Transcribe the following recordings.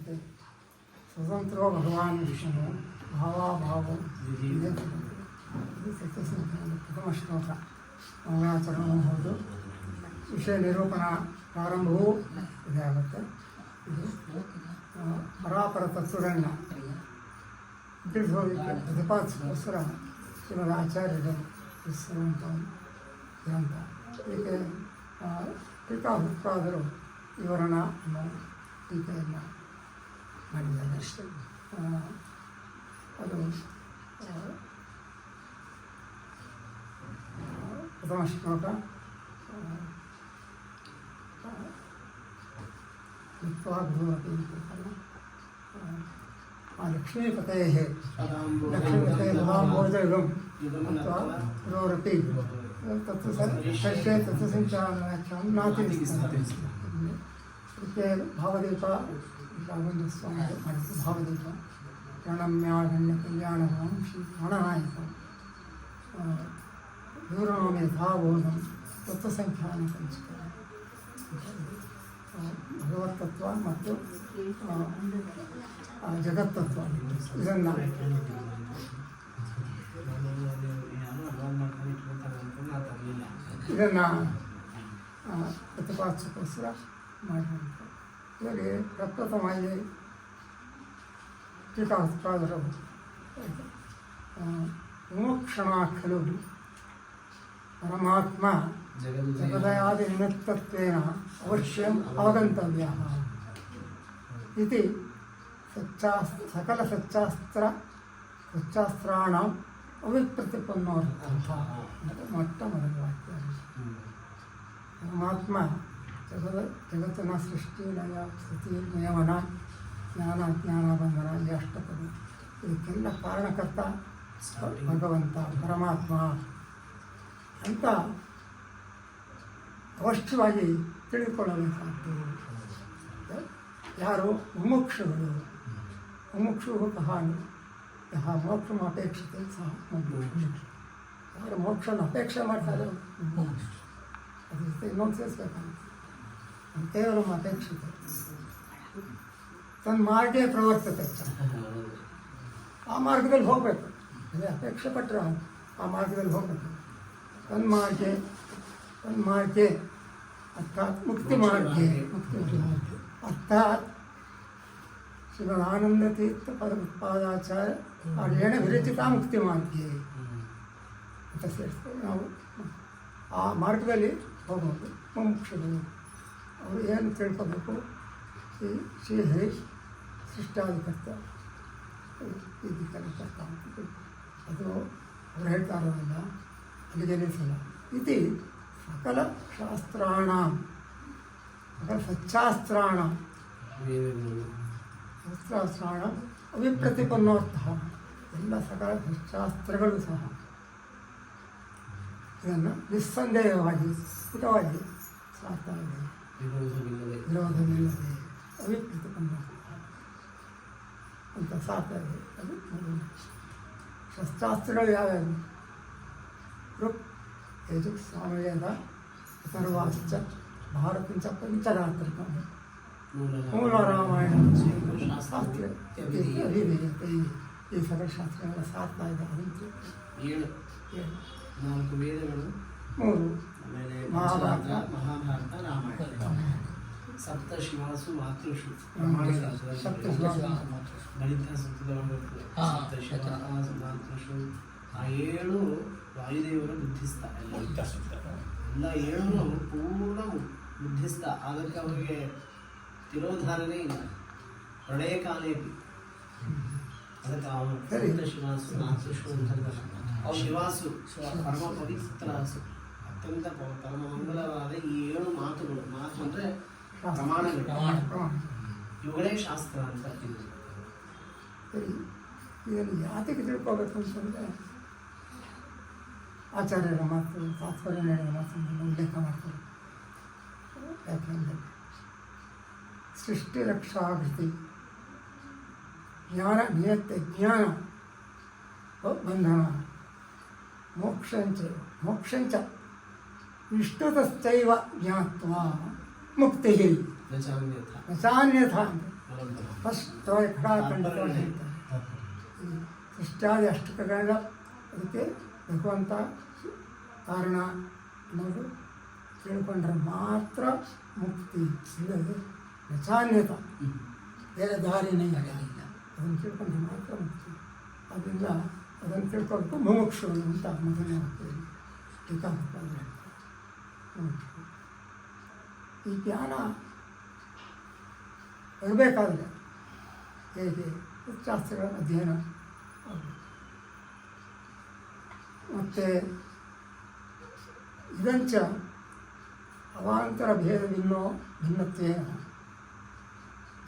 ಹೇಳ್ತೆ ಸ್ವತಂತ್ರೋ ಭಗವಾನ್ ವಿಷ್ಣು ಭಾವಾಭಾವೋ ಇದು ಸತ್ಯಸಂಖ್ಯಾನ ಪ್ರಥಮ ಶ್ಲೋಕ ಮಂಗಳಾಚರಣೆ ಹೌದು. ವಿಷಯ ನಿರೂಪಣಾ ಪ್ರಾರಂಭವೂ ಇದೇ ಆಗುತ್ತೆ. ಇದು ಪರಾಪರ ತತ್ವಗಳನ್ನ ತಿಳಿಸೋದಕ್ಕೆ ಪ್ರತಿಪಾದಿಸೋಸ್ಕರ ಶ್ರೀಮದ್ ಆಚಾರ್ಯರು ಇರುವಂಥ ಗ್ರಂಥ. ಇದಕ್ಕೆ ಟೀಕಾಭಿಪ್ರಾದರು ವಿವರಣ ಅನ್ನೋ ಟೀಕೆಯನ್ನು ಮಾಡಿದ್ದಾರೆ. ಅದು ಪ್ರಥಮ ಶ್ಲೋಕ ಲಕ್ಷ್ಮೀಪತೇಃ ಪದಾಂಬೋಜಯುಗಂ ಅಥವಾ ಪುರೋರಪಿ ತತ್ವಸಂಚಾಲನಾಖ್ಯಾಂ ನಾತಿ ಇದಕ್ಕೆ ಭಾವದೀಪ ರಾಘವೇಂದ್ರ ಸ್ವಾಮಿ ಮಾಡಿದ್ದು. ಭಾವದೀಪ ಪ್ರಣಮ್ಯಾಗಣ್ಯ ಕಲ್ಯಾಣಂ ಶ್ರೀ ಪ್ರಾಣನಾಯಕ ವಿವರಣೆ ಯಥಾಬೋಧಂ ತತ್ವಸಂಖ್ಯಾನ ಪಂಚಕ ಭಗವತ್ತತ್ವ ಮತ್ತು ಜಗತ್ತತ್ವ ಇದನ್ನು ಪ್ರತಿಪಾದಿಸೋಕ್ಕೋಸ್ಕರ ಮಾಡಿರುವಂಥ. ಇದರಲ್ಲಿ ಪ್ರಪ್ರಥಮವಾಗಿ ಟೀಕಾಭಿಪ್ರಾಯರು ವಿಮೋಕ್ಷಣ ಖಲು ಪರಮಾತ್ಮ ಜಗದಯಾದಿ ನಿಮಿತ್ತತ್ವೇನ ಅವಶ್ಯಂ ಅವಗಂತವ್ಯಃ ಇತಿ ಸಚ್ಚಾಸ್ತ್ರಾಣಾಂ ಅವಿಪ್ರತಿಪನ್ನೋರ್ಥಃ. ಮೊಟ್ಟ ಮೊದಲ ವಾಕ್ಯ. ಪರಮಾತ್ಮ ಜಗತ್ತಿನ ಸೃಷ್ಟಿ ಲಯ ಸ್ಥಿತಿ ನಿಯಮನ ಜ್ಞಾನ ಅಜ್ಞಾನ ಬಂಧನ ಈ ಅಷ್ಟಪದಿ ಇದಕ್ಕೆಲ್ಲ ಕಾರಣಕರ್ತ ಭಗವಂತ ಪರಮಾತ್ಮ ಅಂತ ಅವಶ್ಯವಾಗಿ ತಿಳಿದುಕೊಳ್ಳಬೇಕಾದ್ದು. ಯಾರು ಮುಮುಕ್ಷುಗಳು, ಮುಮುಕ್ಷು ಕಹಾನು ಯಹ ಮೋಕ್ಷಮ ಅಪೇಕ್ಷತೆ ಸಹ ಮುಮುಕ್ಷು. ಯಾರು ಮೋಕ್ಷನ ಅಪೇಕ್ಷೆ ಮಾಡ್ತಾರೆ ಅದ್ರ ಜೊತೆ ಇನ್ನೊಂದು ಸೇರಿಸ್ಬೇಕಾಗುತ್ತೆ. ಕೇವಲ ಅಪೇಕ್ಷತೆ ತನ್ನ ಮಾರ್ಗೇ ಪ್ರವರ್ತತೆ. ಆ ಮಾರ್ಗದಲ್ಲಿ ಹೋಗಬೇಕು. ಅದೇ ಅಪೇಕ್ಷೆ ಪಟ್ಟರೆ ಆ ಮಾರ್ಗದಲ್ಲಿ ಹೋಗಬೇಕು. ತನ್ಮಾರ್ಗೆ ಅರ್ಥಾತ್ ಮುಕ್ತಿ ಮಾರ್ಗೆ ಅರ್ಥಾತ್ ಶ್ರೀಮದಾನಂದ ತೀರ್ಥ ಪದೋತ್ಪಾದಾಚಾರ್ಯ ಅದೇಣ ವಿರಚಿತ ಮುಕ್ತಿ ಮಾರ್ಗೆ ಅಂತ ಸೇರಿಸ್ತೇವೆ ನಾವು. ಆ ಮಾರ್ಗದಲ್ಲಿ ಹೋಗೋದು ಮುಮುಕ್ಷುಗಳು. ಅವರು ಏನು ತಿಳ್ಕೋಬೇಕು? ಶ್ರೀಹರಿ ಸೃಷ್ಟಾಧಿಕರ್ತ ಕರ್ತ ಅದು ಅವ್ರು ಹೇಳ್ತಾ ಇರೋದಲ್ಲ, ಅಲ್ಲಿಗೆ ನಿಲ್ಲಿಸಲ್ಲ. ಇತಿ ಸಕಲ ಶಾಸ್ತ್ರಾಣ ಸಕಲ ಸಚ್ಚಾಸ್ತ್ರಾಣ ಶಾಸ್ತ್ರಾಸ್ತ್ರಾಣ ಅವಿಪ್ರತಿಪನ್ನೋರ್ಥ ಎಲ್ಲ ಸಕಲ ಶಾಸ್ತ್ರಗಳು ಸಹ ಇದನ್ನು ನಿಸ್ಸಂದೇಹವಾಗಿ ಸ್ಫುಟವಾಗಿ ಸಾರ್ತಾ ಇದೆ. ವಿರೋಧವಿಲ್ಲದೆ ಅವಿಪ್ರತಿಪನ್ನ ಅಂತ ಸಾರ್ತಾ ಇದೆ. ಅದು ಶಸ್ತ್ರಾಸ್ತ್ರಗಳು ಯಾವ್ಯಾವು? ಋಕ್ ಯಜು ಸಾಮವೇದ ಅಥರ್ವಾಶ್ಚ ಭಾರತಂಚ ಪಂಚರಾತ್ರಿಕ ಮೂಲ ರಾಮಾಯಣ ಶಾಸ್ತ್ರ ಅಭಿಧೇಯತೆ. ಈ ಸಕಲ ಶಾಸ್ತ್ರಗಳ ಸಾರ್ತಾ ಇದೆ. ಅದಂತೂ 7 4 ವೇದಗಳು, 3 ಮಹಾಭಾರತ ರಾಮಾಯಣ, ಸಪ್ತಶಿವಾಸು ಮಾತೃಷು ಲಲಿತಾ ಸಪ್ತಶಿವಾಸು ಮಾತೃಷು. ಆ 7 ವಾಯುದೇವರ ಬುದ್ಧಿಸ್ತ. ಎಲ್ಲ 7 ಪೂರ್ಣ ಬುದ್ಧಿಸ್ತ. ಅದಕ್ಕೆ ಅವರಿಗೆ ತಿರೋಧಾರನೇ ಇಲ್ಲ. ಪ್ರಳಯ ಕಾಲೇ ಅದಕ್ಕೆ ಅವನು ಶಿವಾಸು ಮಾತೃಷು ಶಿವಾಸು ಪರಮ ಪವಿತ್ರಾಸು ಅತ್ಯಂತ ಪರಮ ಮಂಗಲವಾದ ಈ 7 ಮಾತುಗಳು. ಮಾತು ಅಂದರೆ ಪ್ರಮಾಣಗಳು. ಇವುಗಳೇ ಶಾಸ್ತ್ರ ಅಂತ. ಇದನ್ನು ಯಾತಕ್ಕೆ ತಿಳ್ಕೋಬೇಕು ಅಂತಂದರೆ ಆಚಾರ್ಯರ ಮಾತು, ತಾತ್ಪರ್ಯ ನಡೆಯುವ ಮಾತನ್ನು ಉಲ್ಲೇಖ ಮಾಡ್ತಾರೆ. ಯಾಕೆಂದರೆ ಸೃಷ್ಟಿ ರಕ್ಷಾಗತಿ ಜ್ಞಾನ ನಿಯತ್ತೆ ಜ್ಞಾನ ಬಂಧನ ಮೋಕ್ಷಂಚ ವಿಷ್ಣುತಶ್ಚೈವ ಜ್ಞಾತ್ವ ಮುಕ್ತಿ ನಚಾನ್ಯಥ ಅಂತ. ಫಸ್ಟ್ ಖಡಾಖಂಡಿತವಾಗಿ ಹೇಳ್ತಾರೆ. ಈ ಸೃಷ್ಟ್ಯಾದಿ ಅಷ್ಟಕಗಳ ಅದಕ್ಕೆ ಭಗವಂತ ಕಾರಣ ಅನ್ನೋದು ತಿಳ್ಕೊಂಡ್ರೆ ಮಾತ್ರ ಮುಕ್ತಿ, ಇಲ್ಲದೆ ರಚಾನ್ಯತ ಬೇರೆ ದಾರಿನೇ ಇಲ್ಲ. ಅದನ್ನು ತಿಳ್ಕೊಂಡ್ರೆ ಮಾತ್ರ ಮುಕ್ತಿ. ಅದರಿಂದ ಅದನ್ನು ತಿಳ್ಕೊಂಡು ಮುಮುಕ್ಷು ಅಂತ ಮೊದಲನೇ ವಾಕ್ಯದಲ್ಲಿ ಟೀಕಾಕೃತವಾಗಿ ಹೇಳ್ತಾರೆ. ಮುಮುಕ್ಷು ಈ ಜ್ಞಾನ ಬರಬೇಕಾದ್ರೆ ಹೇಗೆ ಶಾಸ್ತ್ರಗಳ ಅಧ್ಯಯನ ಆಗಬೇಕು. ಮತ್ತು ಇದಂಚ ಅವಾಂತರ ಭೇದ ಭಿನ್ನತ್ವೇನ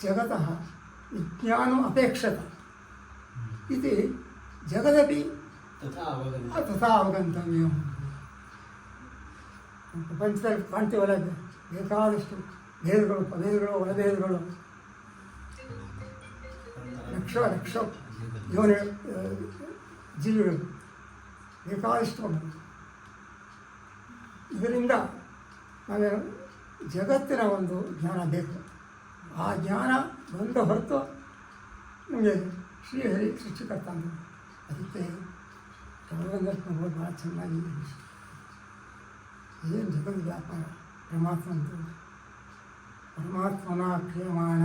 ಜಗತಃ ವಿಜ್ಞಾನಂ ಅಪೇಕ್ಷತ ಇತಿ ಜಗದಪಿ ತಥಾ ಅವಗಂತವ್ಯಂ. ಪ್ರಪಂಚದಲ್ಲಿ ಕಾಣ್ತೀವಲ್ಲ ಬೇಕಾದಷ್ಟು ಭೇದಗಳು, ಪಭೇದಗಳು, ಒಳಭೇದಗಳು, ಲಕ್ಷ ಯೋನ ಜೀವಿಗಳು ಬೇಕಾದಷ್ಟು ಉಂಟು. ಇದರಿಂದ ನಾವೇ ಜಗತ್ತಿನ ಒಂದು ಜ್ಞಾನ ಬೇಕು. ಆ ಜ್ಞಾನ ಬಂದ ಹೊರತು ನಮಗೆ ಶ್ರೀಹರಿ ಸೃಷ್ಟಿಕರ್ತ ಅಂತ. ಅದಕ್ಕೆ ಪ್ರಬಂಧಗಳು ಭಾಳ ಚೆನ್ನಾಗಿ ಏನು ಜಗದ್ ವ್ಯಾಪಾರ ಪರಮಾತ್ಮಂದು ಪರಮಾತ್ಮನ ಕ್ರಿಯಮಾಣ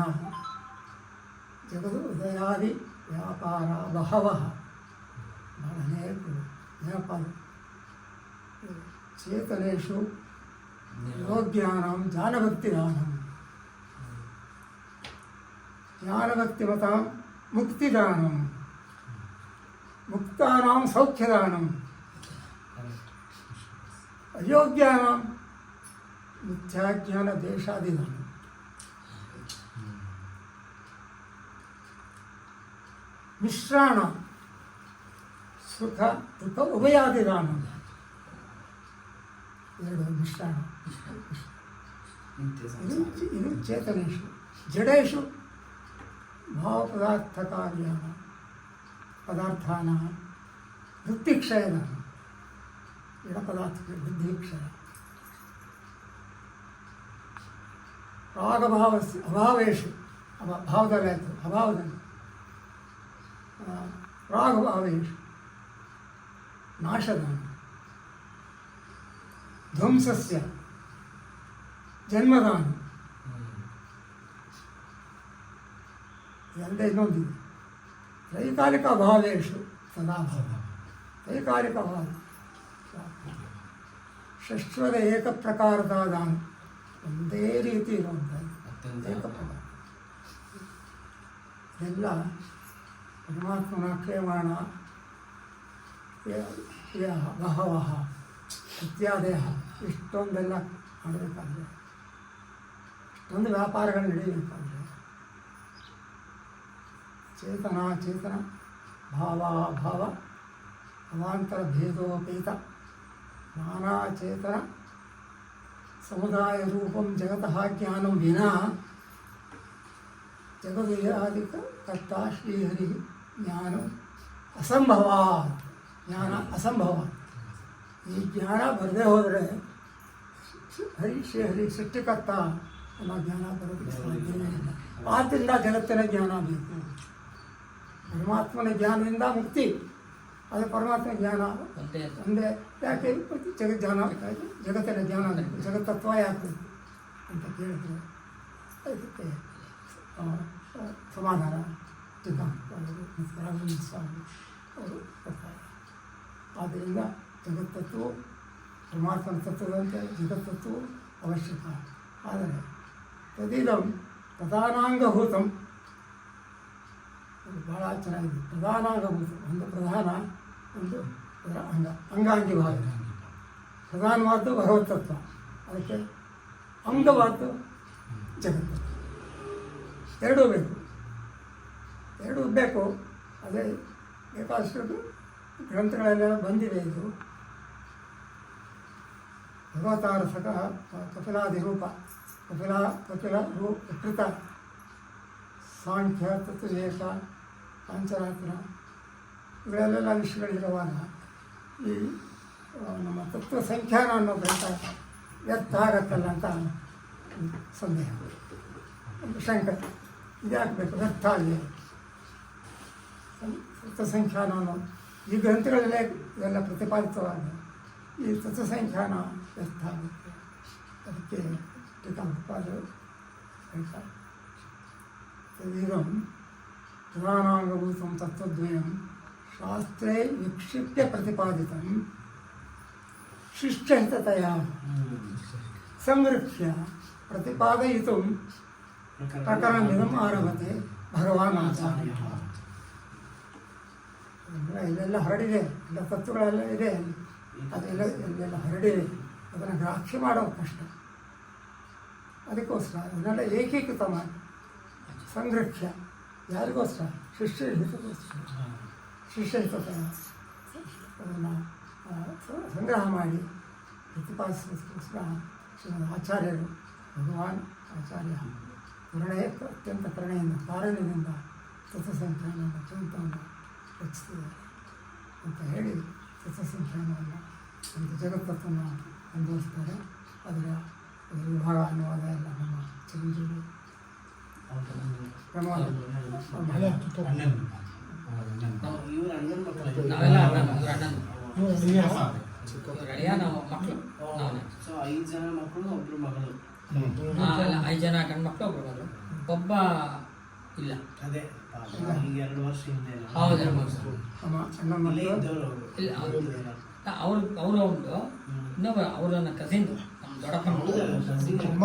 ಜಗದು ಉದಯಾದಿ ವ್ಯಾಪಾರ ಬಹವ ಭಾಳ ಅನೇಕ ವ್ಯಾಪಾರ ಚೇತನೇಶು ಯೋಗ್ಯಾನಾಂ ಜ್ಞಾನಭಕ್ತಿದಾನಂ ಜ್ಞಾನಭಕ್ತಿಮತಾಂ ಮುಕ್ತಿದಾನಂ ಮುಕ್ತಾನಾಂ ಸೌಖ್ಯದಾನಂ ಅಯೋಗ್ಯಾನಾಂ ಮಿಥ್ಯಾಜ್ಞಾನ ದೇಶಾದಿದಾನಂ. ಮಿಶ್ರಾಣ ಸುಖ ದುಃಖ ಉಭಯಾದಿದಾನಂ. ಎರಡು ಮಿಶ್ರಾಣ. ಇದು ಚೇತನೇಶು. ಜಡೇಶು ಭಾವಪದಾರ್ಥಕಾರ್ಯ ಪದಾರ್ಥಾನ ವೃತ್ತಿಕ್ಷಯದಾನ. ಜಡ ಪದಾರ್ಥಕ್ಕೆ ಬುದ್ಧಿಕ್ಷಯ. ರಾಗಭಾವ ಅಭಾವೇಶು ಭಾವದಲ್ಲಿ ಆಯಿತು, ಅಭಾವದಲ್ಲಿ ರಾಗಭಾವೇಶು ನಾಶದಾನ. ಧ್ವಂಸಸ್ಯ ಜನ್ಮದಾನ. ಇದಲ್ಲದೆ ಇನ್ನೊಂದಿದೆ ತ್ರೈಕಾಲಿಕ ಭಾವೇಶು ಸದಾಭಾವ. ತ್ರೈಕಾಲಿಕ ಭಾವ ಷಷ್ಠದ ಏಕ ಪ್ರಕಾರದ ದಾನ. ಒಂದೇ ರೀತಿ ಇರುವಂಥದ್ದು ಏಕ ಪ್ರಕಾರ. ಇದೆಲ್ಲ ಪರಮಾತ್ಮನ ಕ್ರಿಯಮಾಣ ಬಹವ ಇತ್ಯಾದಯ ಇಷ್ಟೊಂದೆಲ್ಲ ಮಾಡಬೇಕಾದ್ರೆ, ಇಷ್ಟೊಂದು ವ್ಯಾಪಾರಗಳು ನಡೀಬೇಕಾದ್ರೆ ಚೇತನ ಭಾವ ಅವಾಂತರ ಭೇದೋಪೇತ ನಾನಾ ಚೇತನ ಸಮುದಾಯ ರೂಪಂ ಜಗತಃ ಜ್ಞಾನಂ ವಿನಾ ಜಗದಯಾದಿಕ ಕರ್ತಾ ಶ್ರೀಹರಿ ಜ್ಞಾನ ಅಸಂಭವಾತ್. ಜ್ಞಾನ ಅಸಂಭವಾತ್. ಈ ಜ್ಞಾನ ಬರದೇ ಹೋದರೆ ಶ್ರೀಹರಿ ಸೃಷ್ಟಿಕರ್ತ ಅನ್ನೋ ಜ್ಞಾನ ಬರೋದಕ್ಕೆ ಸಾಧ್ಯವೇ ಇಲ್ಲ. ಆದ್ದರಿಂದ ಜಗತ್ತಿನ ಜ್ಞಾನ ಬೇಕು. ಪರಮಾತ್ಮನ ಜ್ಞಾನದಿಂದ ಮುಕ್ತಿ. ಅದು ಪರಮಾತ್ಮ ಜ್ಞಾನ ಒಂದೇ. ಯಾಕೆ ಜಗಜ್ಞಾನ ಬೇಕಾಗಿ ಜಗತ್ತಿನ ಜ್ಞಾನ ಬೇಕು. ಜಗತ್ತತ್ವ ಯಾಕೆ ಅಂತ ಕೇಳಿದರೆ ಅದಕ್ಕೆ ಸಮಾಧಾನ ಸ್ವಾಮಿ ಅವರು ಕೊಡ್ತಾರೆ. ಆದ್ದರಿಂದ ಜಗತ್ತತ್ವ ಪರಮಾತ್ಮನ ತತ್ವದಂತೆ ಜಗತ್ತತ್ವ ಅವಶ್ಯಕ. ಆದರೆ ತದಿದಂ ಪ್ರಧಾನಾಂಗಭೂತಂ. ಅದು ಭಾಳ ಚೆನ್ನಾಗಿದೆ. ಪ್ರಧಾನಾಂಗಭೂತ. ಒಂದು ಪ್ರಧಾನ, ಒಂದು ಅದರ ಅಂಗಾಂಗಿ ಭಾಗ. ಪ್ರಧಾನವಾದ್ದು ಭಗವತ್ತತ್ವ, ಅದಕ್ಕೆ ಅಂಗವಾದ್ದು ಜಗತ್ತು. ಎರಡೂ ಬೇಕು. ಅದೇ ಬೇಕಾದಷ್ಟು ಗ್ರಂಥಗಳೆಲ್ಲ ಬಂದಿದೆ. ಇದು ಭಗವತಾರ ಸಕ ಕಪಿಲಾದಿರೂಪ ಕಪಿಲ ಕೃತ ಸಾಂಖ್ಯ ತತ್ವದೇಶ ಪಾಂಚರಾತ್ರ ಇವೆಲ್ಲ ವಿಷಯಗಳಿರುವಾಗ ಈ ನಮ್ಮ ತತ್ವ ಸಂಖ್ಯಾನ ಅನ್ನೋ ಗ್ರಂಥ ವ್ಯರ್ಥ ಆಗತ್ತಲ್ಲ ಅಂತ ಸಂದೇಹ, ಒಂದು ಶಂಕ. ಇದಾಗಬೇಕು, ವ್ಯರ್ಥ ಆಗಿದೆ ತತ್ವಸಂಖ್ಯಾನವನ್ನು. ಈ ಗ್ರಂಥಗಳಲ್ಲೇ ಇವೆಲ್ಲ ಪ್ರತಿಪಾದಿತವಾಗಿದೆ. ಈ ತತ್ವಸಂಖ್ಯಾನ ವ್ಯರ್ಥ ಆಗುತ್ತೆ. ಅದಕ್ಕೆ ಟೀಕಾಪಾದರು ಹೇಳ್ತಾರೆ, ತದೀರಂ ಪುರಾಣಾಂಗಭೂತಂ ತತ್ವದ್ವಯಂ ಶಾಸ್ತ್ರೇ ವಿಕ್ಷಿಪ್ಯ ಪ್ರತಿಪಾದಿತಂ ಶಿಷ್ಟಹಿತತೆಯ ಸಂರಕ್ಷ್ಯ ಪ್ರತಿಪಾದಯಿತು ಪ್ರಕರಣಮಿದಂ ಆರಭತೆ ಭಗವಾನ್ ಆಚಾರ್ಯ. ಅಂದರೆ ಇಲ್ಲೆಲ್ಲ ಹರಡಿದೆ, ಎಲ್ಲ ತತ್ವಗಳೆಲ್ಲ ಇದೆ, ಅದೆಲ್ಲ ಇಲ್ಲೆಲ್ಲ ಹರಡಿದೆ. ಅದನ್ನು ಗ್ರಾಹ್ಯ ಮಾಡೋದು ಕಷ್ಟ. ಅದಕ್ಕೋಸ್ಕರ ಅದನ್ನೆಲ್ಲ ಏಕೀಕೃತ ಮಾಡಿ ಸಂರಕ್ಷ್ಯ, ಯಾರಿಗೋಸ್ಕರ? ಶಿಷ್ಯಹಿತಕ್ಕೋಸ್ಕರ. ಶಿಷ್ಯಹಿತತೆಯ ಅದನ್ನು ಸಂಗ್ರಹ ಮಾಡಿ ಪ್ರತಿಪಾದಿಸೋದಕ್ಕೋಸ್ಕರ ಶ್ರೀಮದ್ ಆಚಾರ್ಯರು, ಭಗವಾನ್ ಆಚಾರ್ಯ ಅತ್ಯಂತ ಕರುಣೆಯಿಂದ ಕಾರಣದಿಂದ ತತ್ವಸಂಖ್ಯಾನವನ್ನು ಗ್ರಂಥವನ್ನು ರಚಿಸಿದ್ದಾರೆ ಅಂತ ಹೇಳಿ ತತ್ವಸಂಖ್ಯಾನವನ್ನು ಒಂದು ಜಗತ್ತನ್ನು ಅನುಭವಿಸ್ತಾರೆ. ಅದರ ವಿಭಾಗ ಅನುವಾದ ಎಲ್ಲ ನಮ್ಮ ಚಿರಂಜೀವಿ ಪ್ರಮಾಣ ಇವ್ರ ಅಣ್ಣನ ಮಕ್ಕಳು. ಸೊ 5 ಜನ ಮಕ್ಕಳು, ಒಬ್ರು ಮಗಳು. 5 ಜನ ಗಂಡು ಮಕ್ಕಳು, ಒಬ್ರು ಮಗಳು. ಒಬ್ಬ ಇಲ್ಲ. ಅದೇ ಈಗ 2 ವರ್ಷ ಹಿಂದೆ ಹೌದು, ಇಲ್ಲೇ ಇದ್ದವರು ಅವರು ಒಂದು ಇನ್ನೊಬ್ಬ ಅವ್ರ ನನ್ನ ಕಸಿನ್, ನಮ್ಮ ದೊಡ್ಡಪ್ಪ.